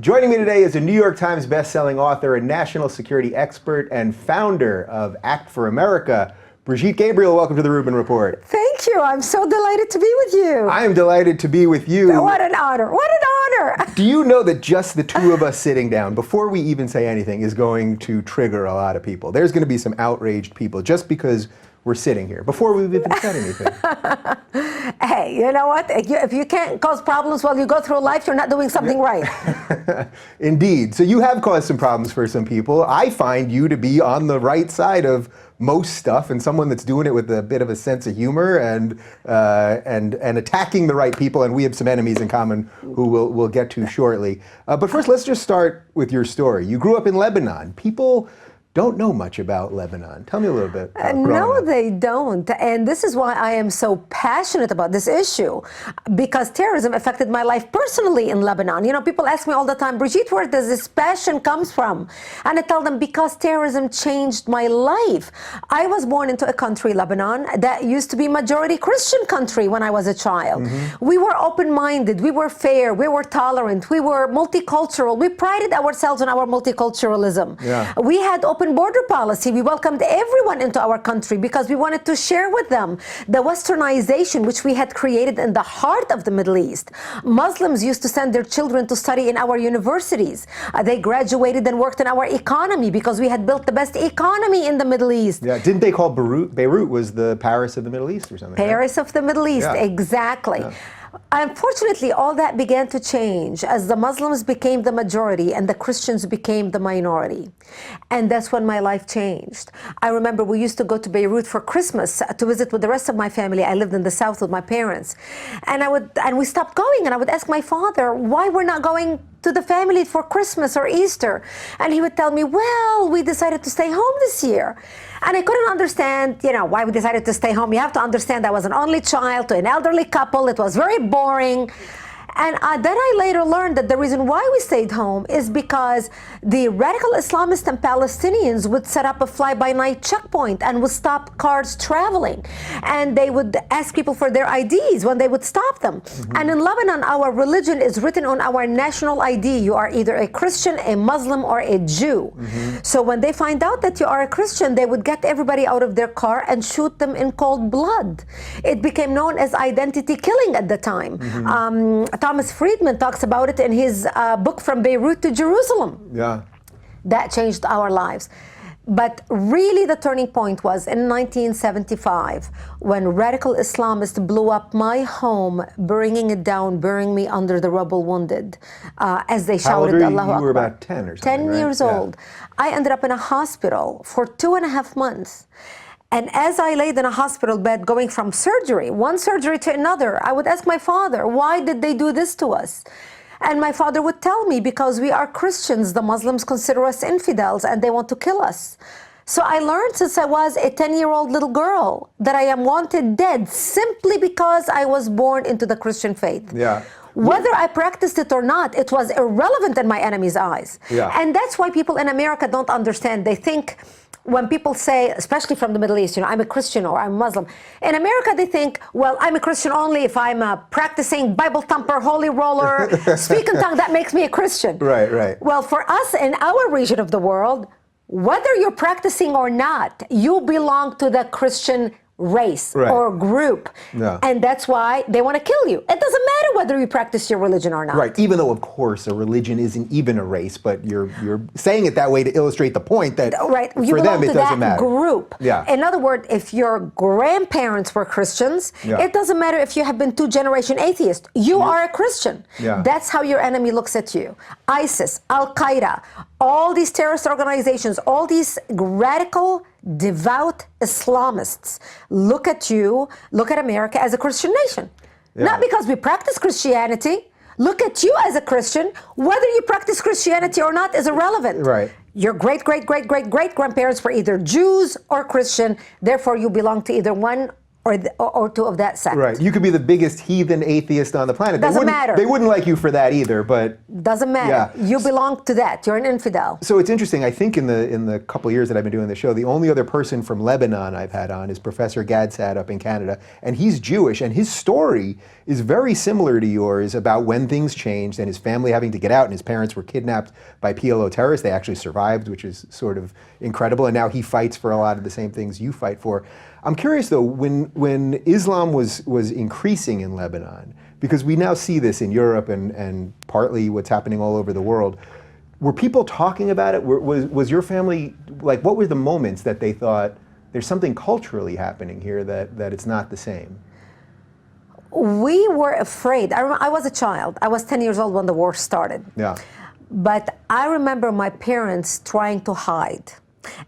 Joining me today is a New York Times best-selling author, a national security expert, and founder of Act for America, Brigitte Gabriel. Welcome to the Rubin Report. Thank you. I'm so delighted to be with you. I am delighted to be with you. What an honor. What an honor. Do you know that just the two of us sitting down, before we even say anything, is going to trigger a lot of people? There's going to be some outraged people just because we're sitting here, before we've even said anything. Hey, you know what? If you can't cause problems while you go through life, you're not doing something right. Indeed. So you have caused some problems for some people. I find you to be on the right side of most stuff, and someone that's doing it with a bit of a sense of humor and attacking the right people. And we have some enemies in common who we'll get to shortly. But first, let's just start with your story. You grew up in Lebanon. People don't know much about Lebanon. Tell me a little bit. No, they don't. And this is why I am so passionate about this issue, because terrorism affected my life personally in Lebanon. You know, people ask me all the time, Brigitte, where does this passion comes from? And I tell them, because terrorism changed my life. I was born into a country, Lebanon, that used to be majority Christian country when I was a child. Mm-hmm. We were open-minded, we were fair, we were tolerant, we were multicultural. We prided ourselves on our multiculturalism. Yeah. We had open border policy. We welcomed everyone into our country because we wanted to share with them the westernization which we had created in the heart of the Middle East. Muslims used to send their children to study in our universities. They graduated and worked in our economy because we had built the best economy in the Middle East. Yeah, didn't they call Beirut was the Paris of the Middle East or something? Paris of the Middle East, yeah. Exactly. Yeah. Unfortunately, all that began to change as the Muslims became the majority and the Christians became the minority. And that's when my life changed. I remember we used to go to Beirut for Christmas to visit with the rest of my family. I lived in the south with my parents. And we stopped going, and I would ask my father why we're not going to the family for Christmas or Easter. And he would tell me, well, we decided to stay home this year. And I couldn't understand, you know, why we decided to stay home. You have to understand I was an only child to an elderly couple. It was very boring. And then I later learned that the reason why we stayed home is because the radical Islamists and Palestinians would set up a fly-by-night checkpoint and would stop cars traveling. And they would ask people for their IDs when they would stop them. Mm-hmm. And in Lebanon, our religion is written on our national ID. You are either a Christian, a Muslim, or a Jew. Mm-hmm. So when they find out that you are a Christian, they would get everybody out of their car and shoot them in cold blood. It became known as identity killing at the time. Mm-hmm. Thomas Friedman talks about it in his book From Beirut to Jerusalem. Yeah. That changed our lives. But really the turning point was in 1975 when radical Islamists blew up my home, bringing it down, burying me under the rubble wounded, as they shouted, Allahu Akbar. You were about 10 or something, 10 years old. I ended up in a hospital for 2.5 months. And as I laid in a hospital bed going from surgery, one surgery to another, I would ask my father, why did they do this to us? And my father would tell me, because we are Christians, the Muslims consider us infidels and they want to kill us. So I learned since I was a 10-year-old little girl that I am wanted dead simply because I was born into the Christian faith. Yeah. Whether I practiced it or not, it was irrelevant in my enemy's eyes. Yeah. And that's why people in America don't understand. They think, when people say, especially from the Middle East, you know, I'm a Christian or I'm Muslim. In America, they think, well, I'm a Christian only if I'm a practicing Bible thumper, holy roller, speak in tongue, that makes me a Christian. Right, right. Well, for us in our region of the world, whether you're practicing or not, you belong to the Christian race or group. Yeah. And that's why they want to kill you. It doesn't matter whether you practice your religion or not. Right, even though, of course, a religion isn't even a race, but you're saying it that way to illustrate the point that for them it doesn't matter. Group. Yeah. In other words, if your grandparents were Christians, it doesn't matter if you have been 2-generation atheists. You are a Christian. Yeah. That's how your enemy looks at you. ISIS, Al-Qaeda, all these terrorist organizations, all these radical, devout Islamists look at you, look at America as a Christian nation. Yeah. Not because we practice Christianity. Look at you as a Christian. Whether you practice Christianity or not is irrelevant. Right. Your great-great-great-great-great grandparents were either Jews or Christian. Therefore, you belong to either one or two of that sect. Right. You could be the biggest heathen atheist on the planet. Doesn't matter. They wouldn't like you for that either, but... Doesn't matter. Yeah. You belong to that. You're an infidel. So it's interesting. I think in the couple of years that I've been doing the show, the only other person from Lebanon I've had on is Professor Gadsad up in Canada, and he's Jewish, and his story is very similar to yours about when things changed and his family having to get out, and his parents were kidnapped by PLO terrorists. They actually survived, which is sort of incredible, and now he fights for a lot of the same things you fight for. I'm curious though, when Islam was increasing in Lebanon, because we now see this in Europe and partly what's happening all over the world, were people talking about it? Was your family, like, what were the moments that they thought, there's something culturally happening here that it's not the same? We were afraid. I was a child. I was 10 years old when the war started. Yeah. But I remember my parents trying to hide.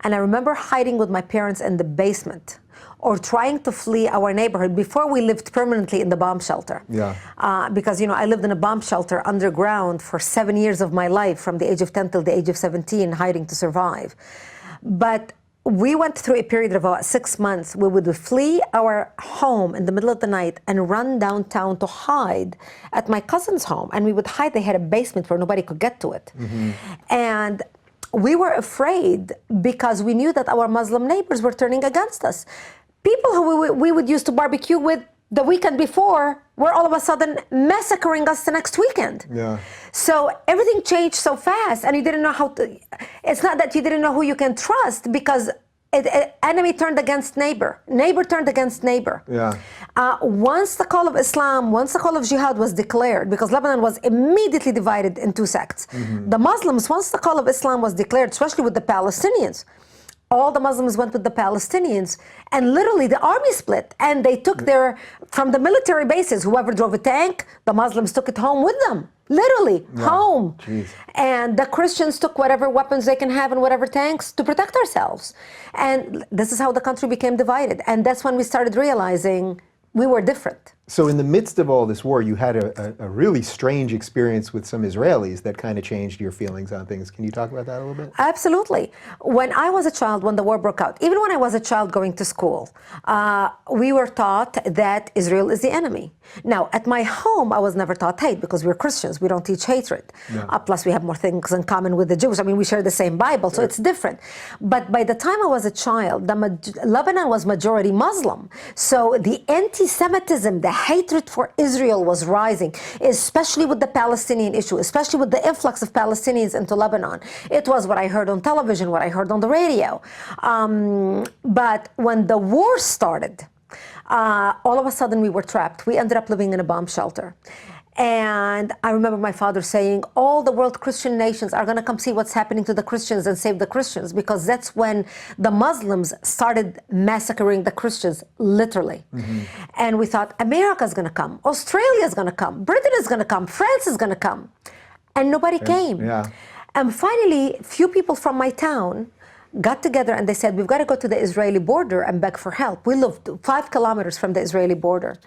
And I remember hiding with my parents in the basement or trying to flee our neighborhood before we lived permanently in the bomb shelter. Yeah. Because, I lived in a bomb shelter underground for 7 years of my life, from the age of 10 till the age of 17, hiding to survive. But we went through a period of about 6 months. We would flee our home in the middle of the night and run downtown to hide at my cousin's home. And we would hide. They had a basement where nobody could get to it. Mm-hmm. And we were afraid because we knew that our Muslim neighbors were turning against us. People who we would used to barbecue with the weekend before were all of a sudden massacring us the next weekend. Yeah. So everything changed so fast, and you didn't know how to. It's not that you didn't know who you can trust, because enemy turned against neighbor, neighbor turned against neighbor. Yeah. Once the call of Islam, once the call of jihad was declared, because Lebanon was immediately divided in two sects. Mm-hmm. The Muslims, once the call of Islam was declared, especially with the Palestinians, all the Muslims went with the Palestinians, and literally the army split, and they took from the military bases, whoever drove a tank, the Muslims took it home with them, literally, home. Jeez. And the Christians took whatever weapons they can have and whatever tanks to protect ourselves. And this is how the country became divided. And that's when we started realizing we were different. So in the midst of all this war, you had a really strange experience with some Israelis that kind of changed your feelings on things. Can you talk about that a little bit? Absolutely. When I was a child, when the war broke out, even when I was a child going to school, we were taught that Israel is the enemy. Now, at my home, I was never taught hate, because we're Christians. We don't teach hatred. Yeah. Plus, we have more things in common with the Jews. I mean, we share the same Bible, so it's different. But by the time I was a child, Lebanon was majority Muslim. So the anti-Semitism, the hatred for Israel was rising, especially with the Palestinian issue, especially with the influx of Palestinians into Lebanon. It was what I heard on television, what I heard on the radio. But when the war started, all of a sudden we were trapped. We ended up living in a bomb shelter. And I remember my father saying, all the world Christian nations are going to come see what's happening to the Christians and save the Christians, because that's when the Muslims started massacring the Christians, literally. Mm-hmm. And we thought, America's going to come, Australia's going to come, Britain is going to come, France is going to come. And nobody came. Yeah. And finally, few people from my town got together and they said, we've got to go to the Israeli border and beg for help. We lived 5 kilometers from the Israeli border.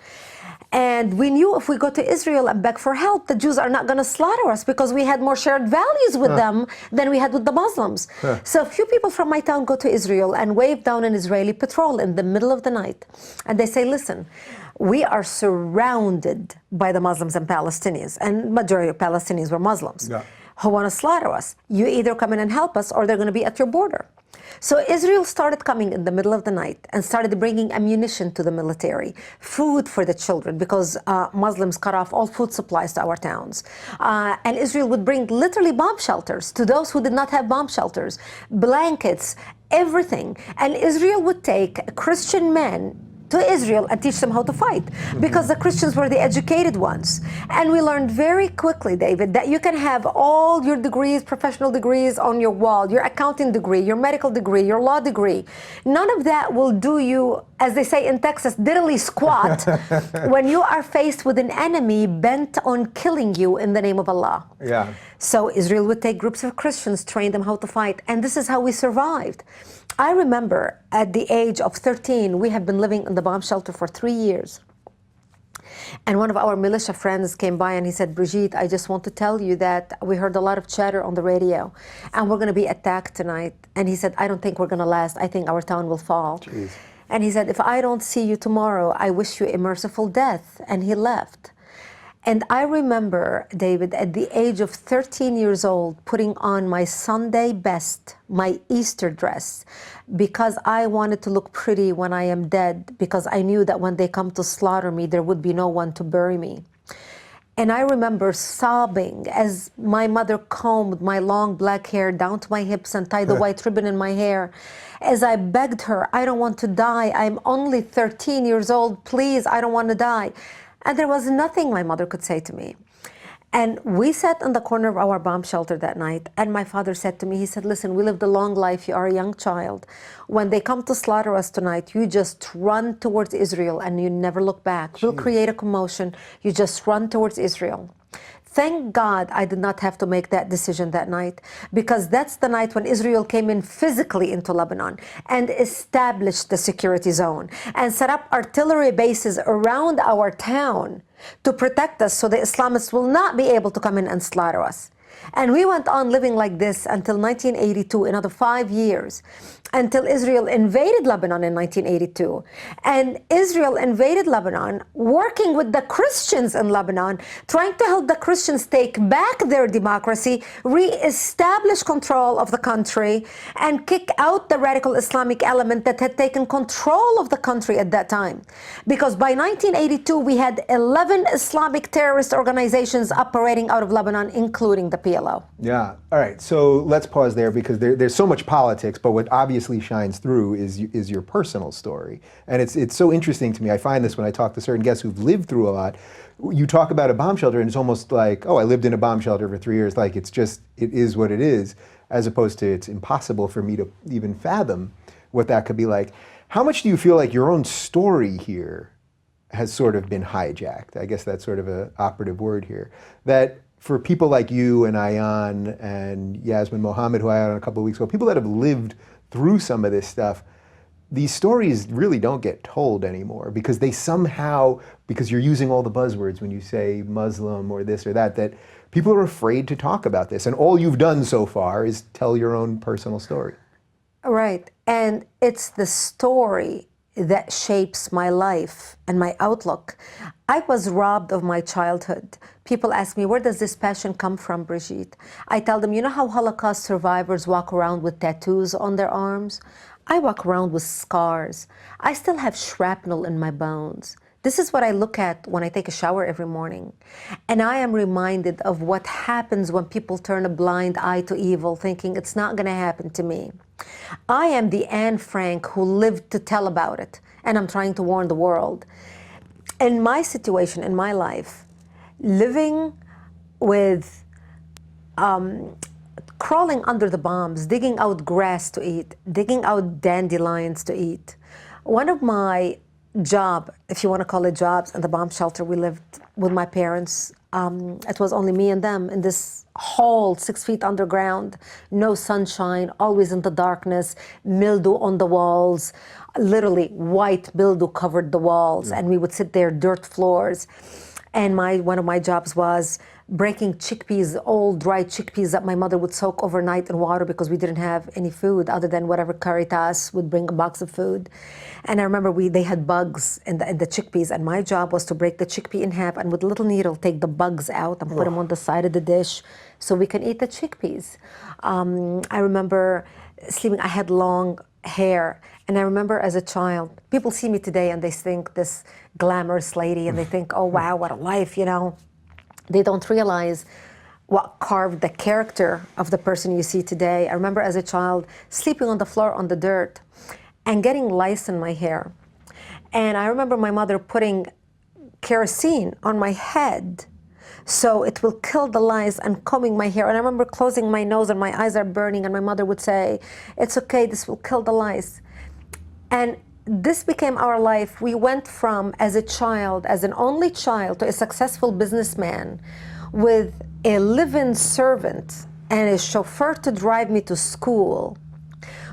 And we knew if we go to Israel and beg for help, the Jews are not going to slaughter us, because we had more shared values with them than we had with the Muslims. So a few people from my town go to Israel and wave down an Israeli patrol in the middle of the night. And they say, listen, we are surrounded by the Muslims and Palestinians, and majority of Palestinians were Muslims, who want to slaughter us. You either come in and help us, or they're going to be at your border. So Israel started coming in the middle of the night and started bringing ammunition to the military, food for the children, because Muslims cut off all food supplies to our towns. And Israel would bring literally bomb shelters to those who did not have bomb shelters, blankets, everything. And Israel would take Christian men to Israel and teach them how to fight, because the Christians were the educated ones. And we learned very quickly, David, that you can have all your degrees, professional degrees on your wall, your accounting degree, your medical degree, your law degree. None of that will do you, as they say in Texas, diddly squat when you are faced with an enemy bent on killing you in the name of Allah. Yeah. So Israel would take groups of Christians, train them how to fight, and this is how we survived. I remember at the age of 13, we had been living in the bomb shelter for 3 years. And one of our militia friends came by and he said, Brigitte, I just want to tell you that we heard a lot of chatter on the radio and we're going to be attacked tonight. And he said, I don't think we're going to last. I think our town will fall. Jeez. And he said, if I don't see you tomorrow, I wish you a merciful death. And he left. And I remember, David, at the age of 13 years old, putting on my Sunday best, my Easter dress, because I wanted to look pretty when I am dead, because I knew that when they come to slaughter me, there would be no one to bury me. And I remember sobbing as my mother combed my long black hair down to my hips and tied the white ribbon in my hair. As I begged her, I don't want to die. I'm only 13 years old. Please, I don't want to die. And there was nothing my mother could say to me. And we sat in the corner of our bomb shelter that night, and my father said to me, he said, listen, we lived a long life, you are a young child. When they come to slaughter us tonight, you just run towards Israel and you never look back. We'll create a commotion, you just run towards Israel. Thank God I did not have to make that decision that night, because that's the night when Israel came in physically into Lebanon and established the security zone and set up artillery bases around our town to protect us so the Islamists will not be able to come in and slaughter us. And we went on living like this until 1982, another 5 years, until Israel invaded Lebanon in 1982. And Israel invaded Lebanon, working with the Christians in Lebanon, trying to help the Christians take back their democracy, re-establish control of the country, and kick out the radical Islamic element that had taken control of the country at that time. Because by 1982, we had 11 Islamic terrorist organizations operating out of Lebanon, including the PLO. Yeah. All right. So let's pause there, because there's so much politics, but what obviously shines through is your personal story. And it's so interesting to me. I find this when I talk to certain guests who've lived through a lot. You talk about a bomb shelter and it's almost like, oh, I lived in a bomb shelter for 3 years. Like, it is what it is, as opposed to it's impossible for me to even fathom what that could be like. How much do you feel like your own story here has sort of been hijacked? I guess that's sort of an operative word here. That for people like you and Ayan and Yasmin Mohammed, who I had on a couple of weeks ago, people that have lived through some of this stuff, these stories really don't get told anymore, because they somehow, because you're using all the buzzwords when you say Muslim or this or that, that people are afraid to talk about this. And all you've done so far is tell your own personal story. Right. And it's the story that shapes my life and my outlook. I was robbed of my childhood. People ask me, where does this passion come from, Brigitte? I tell them, you know how Holocaust survivors walk around with tattoos on their arms? I walk around with scars. I still have shrapnel in my bones. This is what I look at when I take a shower every morning. And I am reminded of what happens when people turn a blind eye to evil, thinking it's not going to happen to me. I am the Anne Frank who lived to tell about it, and I'm trying to warn the world. In my situation, in my life, living with crawling under the bombs, digging out grass to eat, digging out dandelions to eat. One of my job, if you want to call it jobs, in the bomb shelter we lived with my parents. It was only me and them in this hole 6 feet underground, no sunshine, always in the darkness, mildew on the walls, literally white mildew covered the walls, and we would sit there, dirt floors. And one of my jobs was breaking chickpeas, old dry chickpeas that my mother would soak overnight in water, because we didn't have any food other than whatever Caritas would bring a box of food. And I remember they had bugs in the chickpeas, and my job was to break the chickpea in half and with a little needle take the bugs out and put them on the side of the dish so we can eat the chickpeas. I remember sleeping, I had long hair, and I remember as a child, people see me today and they think this glamorous lady, and they think, oh wow, what a life, you know. They don't realize what carved the character of the person you see today. I remember as a child sleeping on the floor on the dirt and getting lice in my hair. And I remember my mother putting kerosene on my head so it will kill the lice, and combing my hair. And I remember closing my nose and my eyes are burning, and my mother would say, it's okay, this will kill the lice. And this became our life. We went from, as a child, as an only child, to a successful businessman with a live-in servant and a chauffeur to drive me to school,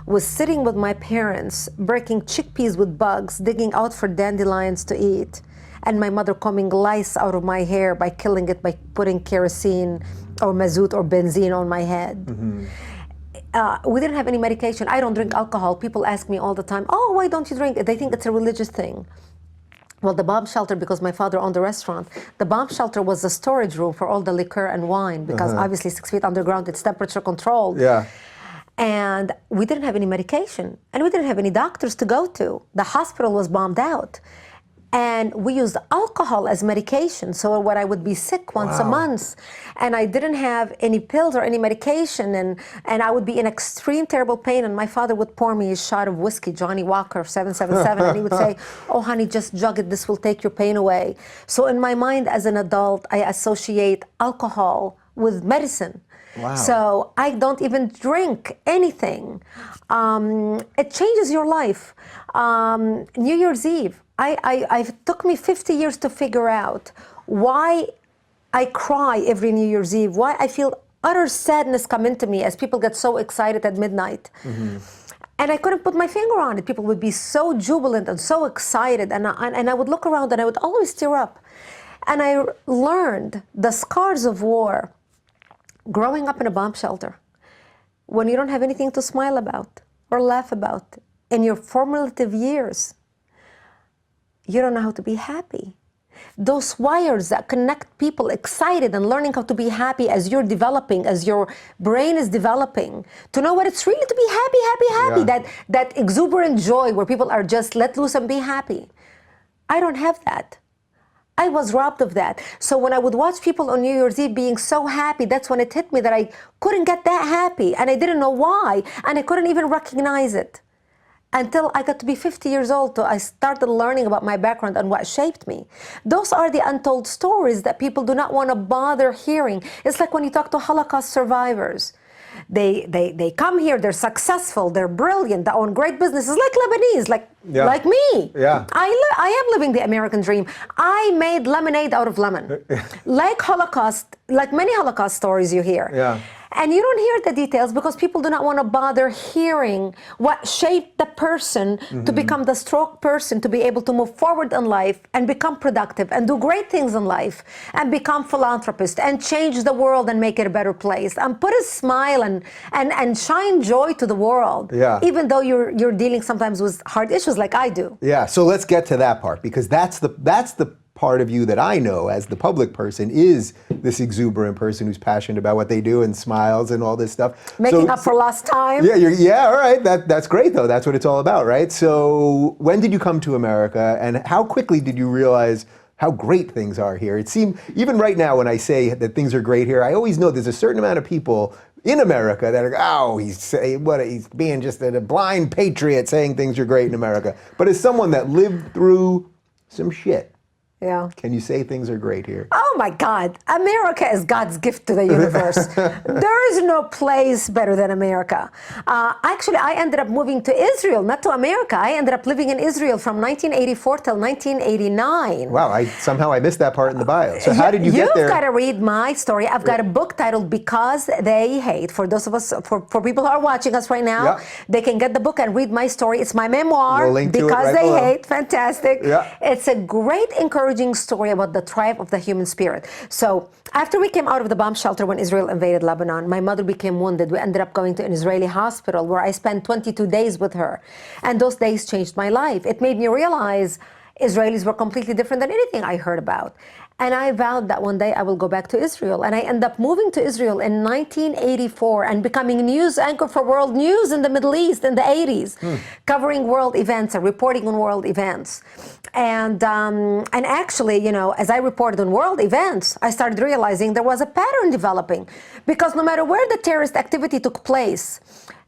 was sitting with my parents, breaking chickpeas with bugs, digging out for dandelions to eat, and my mother combing lice out of my hair by killing it by putting kerosene or mazout or benzene on my head. we didn't have any medication. I don't drink alcohol. People ask me all the time, oh, why don't you drink? They think it's a religious thing. Well, the bomb shelter, because my father owned the restaurant, the bomb shelter was the storage room for all the liquor and wine, because obviously 6 feet underground, it's temperature controlled. Yeah. And we didn't have any medication, and we didn't have any doctors to go to. The hospital was bombed out. And we used alcohol as medication. So when I would be sick once a month, and I didn't have any pills or any medication, and I would be in extreme terrible pain, and my father would pour me a shot of whiskey, Johnny Walker 777, and he would say, oh honey, just jug it, this will take your pain away. So in my mind as an adult, I associate alcohol with medicine. Wow. So I don't even drink anything. It changes your life. New Year's Eve, it took me 50 years to figure out why I cry every New Year's Eve, why I feel utter sadness come into me as people get so excited at midnight. And I couldn't put my finger on it. People would be so jubilant and so excited, and I would look around and I would always tear up. And I learned the scars of war growing up in a bomb shelter, when you don't have anything to smile about or laugh about in your formative years. You don't know how to be happy. Those wires that connect people excited and learning how to be happy as you're developing, as your brain is developing, to know what it's really to be happy, that exuberant joy where people are just let loose and be happy. I don't have that. I was robbed of that. So when I would watch people on New Year's Eve being so happy, that's when it hit me that I couldn't get that happy, and I didn't know why, and I couldn't even recognize it. Until I got to be 50 years old, I started learning about my background and what shaped me. Those are the untold stories that people do not want to bother hearing. It's like when you talk to Holocaust survivors. They come here, they're successful, they're brilliant, they own great businesses, like Lebanese, like me. Yeah. I am living the American dream. I made lemonade out of lemon. Like many Holocaust stories you hear. Yeah. And you don't hear the details because people do not want to bother hearing what shaped the person to become the stroke person, to be able to move forward in life and become productive and do great things in life and become philanthropist and change the world and make it a better place and put a smile and shine joy to the world. Yeah. Even though you're dealing sometimes with hard issues like I do. Yeah, so let's get to that part, because that's the part of you that I know as the public person is this exuberant person who's passionate about what they do and smiles and all this stuff. Making up for lost time. Yeah, all right. That's great though. That's what it's all about, right? So when did you come to America, and how quickly did you realize how great things are here? It seemed, even right now when I say that things are great here, I always know there's a certain amount of people in America that are, he's being just a blind patriot saying things are great in America. But as someone that lived through some shit, yeah. Can you say things are great here? Oh my God, America is God's gift to the universe. There is no place better than America. Actually, I ended up moving to Israel, not to America. I ended up living in Israel from 1984 till 1989. Wow, somehow I missed that part in the bio. So how did you get there? You've got to read my story. I've got a book titled Because They Hate. For those of us, for people who are watching us right now, they can get the book and read my story. It's my memoir, we'll link to Because it right They below. Hate. Fantastic. Yeah. It's a great encouraging story about the triumph of the human spirit. So after we came out of the bomb shelter when Israel invaded Lebanon, my mother became wounded. We ended up going to an Israeli hospital where I spent 22 days with her. And those days changed my life. It made me realize Israelis were completely different than anything I heard about. And I vowed that one day I will go back to Israel. And I ended up moving to Israel in 1984 and becoming news anchor for world news in the Middle East in the 80s, covering world events and reporting on world events. And actually, you know, as I reported on world events, I started realizing there was a pattern developing, because no matter where the terrorist activity took place,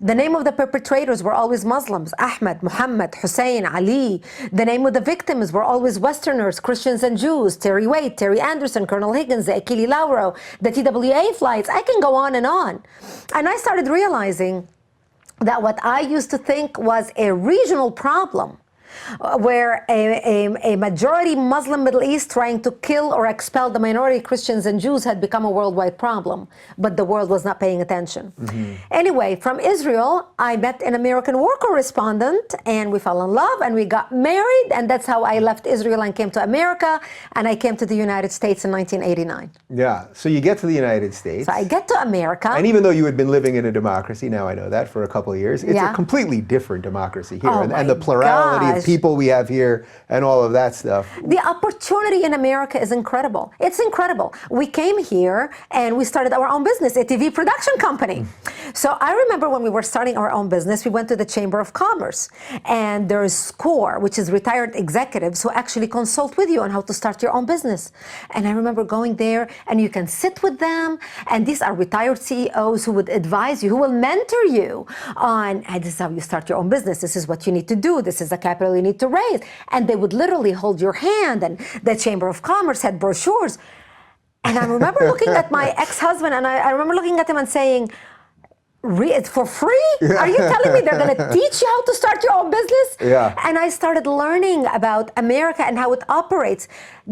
the name of the perpetrators were always Muslims: Ahmed, Muhammad, Hussein, Ali. The name of the victims were always Westerners, Christians and Jews: Terry Waite, Terry Anderson, Colonel Higgins, the Achille Lauro, the TWA flights. I can go on. And I started realizing that what I used to think was a regional problem where a majority Muslim Middle East trying to kill or expel the minority Christians and Jews had become a worldwide problem, but the world was not paying attention. Anyway, from Israel, I met an American war correspondent, and we fell in love, and we got married, and that's how I left Israel and came to America, and I came to the United States in 1989. Yeah, so you get to the United States. So I get to America. And even though you had been living in a democracy, now I know that, for a couple of years, it's Yeah. a completely different democracy here. Oh and my the plurality gosh. of people we have here and all of that stuff. The opportunity in America is incredible. It's incredible. We came here and we started our own business, a TV production company. So I remember when we were starting our own business, we went to the Chamber of Commerce, and there's SCORE, which is retired executives who actually consult with you on how to start your own business. And I remember going there, and you can sit with them, and these are retired CEOs who would advise you, who will mentor you on, "Hey, this is how you start your own business. This is what you need to do. This is the capital you need to raise." And they would literally hold your hand, and the Chamber of Commerce had brochures. And I remember looking at my ex-husband, and I remember looking at him and saying, "It's for free? Are you telling me they're going to teach you how to start your own business?" Yeah. And I started learning about America and how it operates.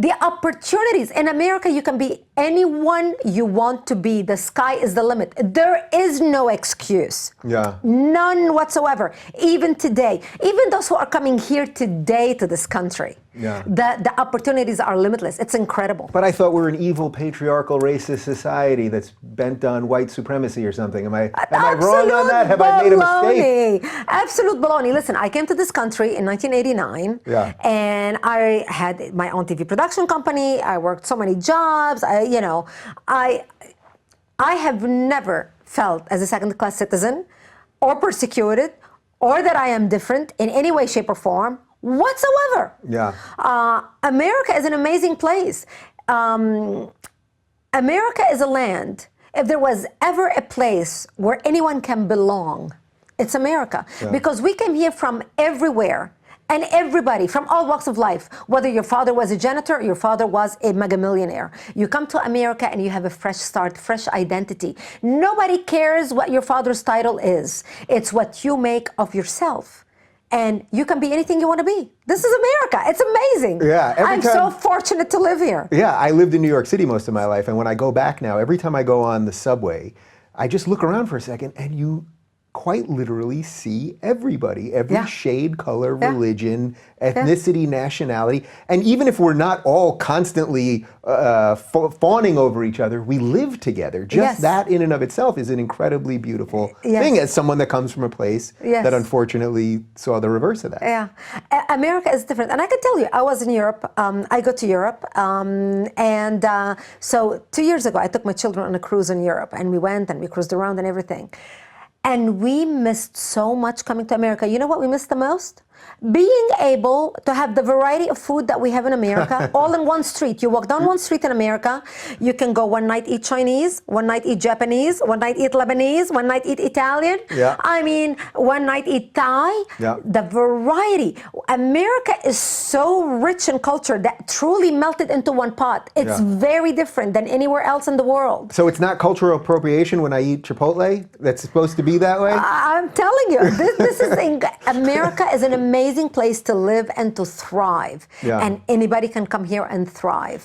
The opportunities. In America, you can be anyone you want to be. The sky is the limit. There is no excuse. Yeah. None whatsoever. Even today. Even those who are coming here today to this country. Yeah. The opportunities are limitless. It's incredible. But I thought we're an evil, patriarchal, racist society that's bent on white supremacy or something. Am I wrong on that? Have I made a mistake? Absolute baloney. Listen, I came to this country in 1989, Yeah. and I had my own TV production company. I worked so many jobs. I have never felt as a second-class citizen, or persecuted, or that I am different in any way, shape, or form whatsoever. Yeah. America is an amazing place. America is a land. If there was ever a place where anyone can belong, it's America. Yeah. Because we came here from everywhere. And everybody from all walks of life, whether your father was a janitor or your father was a mega millionaire. You come to America and you have a fresh start, fresh identity. Nobody cares what your father's title is. It's what you make of yourself. And you can be anything you want to be. This is America. It's amazing. Yeah, I'm so fortunate to live here. Yeah, I lived in New York City most of my life, and when I go back now, every time I go on the subway, I just look around for a second, and you quite literally see everybody, every Yeah. shade, color, Yeah. religion, ethnicity, nationality. And even if we're not all constantly fawning over each other, we live together. Just Yes. that in and of itself is an incredibly beautiful Yes. thing as someone that comes from a place Yes. that unfortunately saw the reverse of that. Yeah, America is different, and I can tell you, I was in Europe. I go to Europe, so 2 years ago, I took my children on a cruise in Europe, and we went and we cruised around and everything, and we missed so much coming to America. You know what we missed the most? Being able to have the variety of food that we have in America, all in one street. You walk down one street in America, you can go one night eat Chinese, one night eat Japanese, one night eat Lebanese, one night eat Italian. Yeah. I mean, one night eat Thai. Yeah. The variety. America is so rich in culture that truly melted into one pot. It's Yeah. very different than anywhere else in the world. So it's not cultural appropriation when I eat Chipotle? That's supposed to be that way? I'm telling you, this is America is an amazing place to live and to thrive. Yeah. And anybody can come here and thrive.